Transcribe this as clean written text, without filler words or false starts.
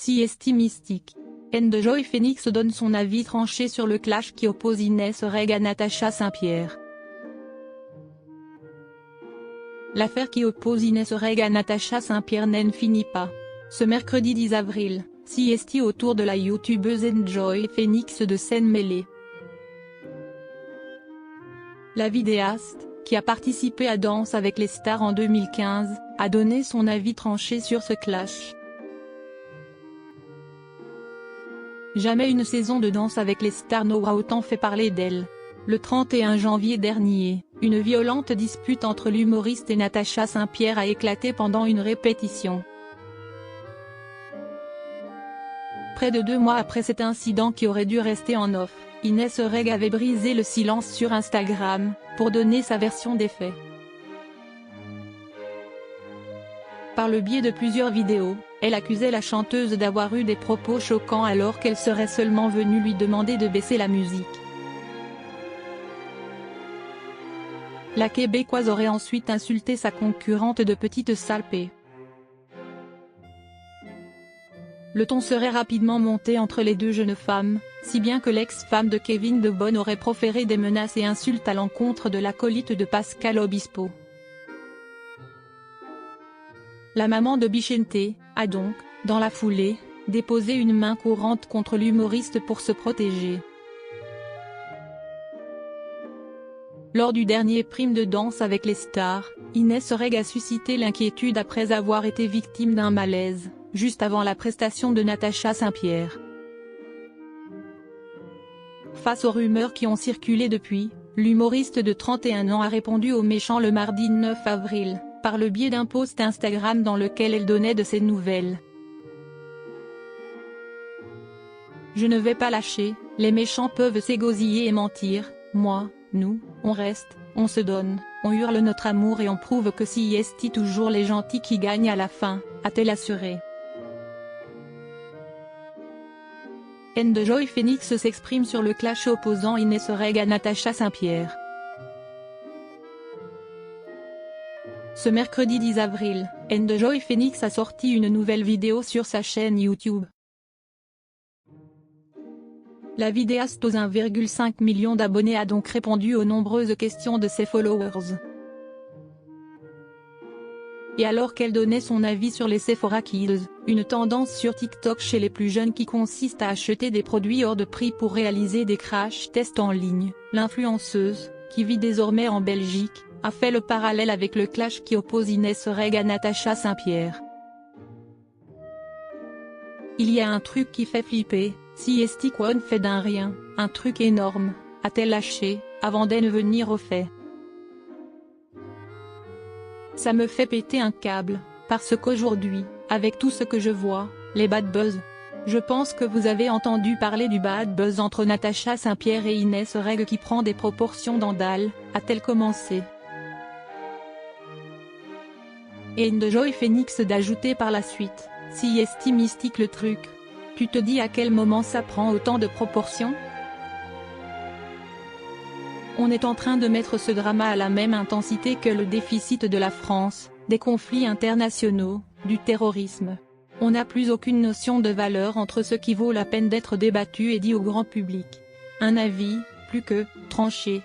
CST Mystique. Enjoy Phoenix donne son avis tranché sur le clash qui oppose Inès Reg à Natacha Saint-Pierre. L'affaire qui oppose Inès Reg à Natacha Saint-Pierre n'en finit pas. Ce mercredi 10 avril, CST autour de la youtubeuse Enjoy Phoenix de scène-mêlée. La vidéaste, qui a participé à Danse avec les stars en 2015, a donné son avis tranché sur ce clash. Jamais une saison de Danse avec les stars n'aura autant fait parler d'elle. Le 31 janvier dernier, une violente dispute entre l'humoriste et Natacha Saint-Pierre a éclaté pendant une répétition. Près de 2 mois après cet incident qui aurait dû rester en off, Inès Reg avait brisé le silence sur Instagram, pour donner sa version des faits. Par le biais de plusieurs vidéos, elle accusait la chanteuse d'avoir eu des propos choquants alors qu'elle serait seulement venue lui demander de baisser la musique. La Québécoise aurait ensuite insulté sa concurrente de petite salpée. Le ton serait rapidement monté entre les deux jeunes femmes, si bien que l'ex-femme de Kevin De Bonne aurait proféré des menaces et insultes à l'encontre de l'acolyte de Pascal Obispo. La maman de Bichente a donc, dans la foulée, déposé une main courante contre l'humoriste pour se protéger. Lors du dernier prime de Danse avec les stars, Inès Reg a suscité l'inquiétude après avoir été victime d'un malaise, juste avant la prestation de Natacha Saint-Pierre. Face aux rumeurs qui ont circulé depuis, l'humoriste de 31 ans a répondu aux méchants le mardi 9 avril, par le biais d'un post Instagram dans lequel elle donnait de ses nouvelles. Je ne vais pas lâcher, les méchants peuvent s'égosiller et mentir, moi, nous, on reste, on se donne, on hurle notre amour et on prouve que si est toujours les gentils qui gagnent à la fin, a-t-elle assuré. Enjoy Phoenix s'exprime sur le clash opposant Inès Reg à Natacha Saint-Pierre. Ce mercredi 10 avril, Enjoy Phoenix a sorti une nouvelle vidéo sur sa chaîne YouTube. La vidéaste aux 1,5 million d'abonnés a donc répondu aux nombreuses questions de ses followers. Et alors qu'elle donnait son avis sur les Sephora Kids, une tendance sur TikTok chez les plus jeunes qui consiste à acheter des produits hors de prix pour réaliser des crash tests en ligne, l'influenceuse, qui vit désormais en Belgique, a fait le parallèle avec le clash qui oppose Inès Reg à Natacha Saint-Pierre. Il y a un truc qui fait flipper, si Estiquone fait d'un rien, un truc énorme, a-t-elle lâché, avant d'en venir au fait. Ça me fait péter un câble, parce qu'aujourd'hui, avec tout ce que je vois, les bad buzz. Je pense que vous avez entendu parler du bad buzz entre Natacha Saint-Pierre et Inès Reg qui prend des proportions d'andale, a-t-elle commencé. Et Enjoy Phoenix d'ajouter par la suite, si est mystique le truc. Tu te dis à quel moment ça prend autant de proportions? On est en train de mettre ce drama à la même intensité que le déficit de la France, des conflits internationaux, du terrorisme. On n'a plus aucune notion de valeur entre ce qui vaut la peine d'être débattu et dit au grand public. Un avis, plus que, tranché,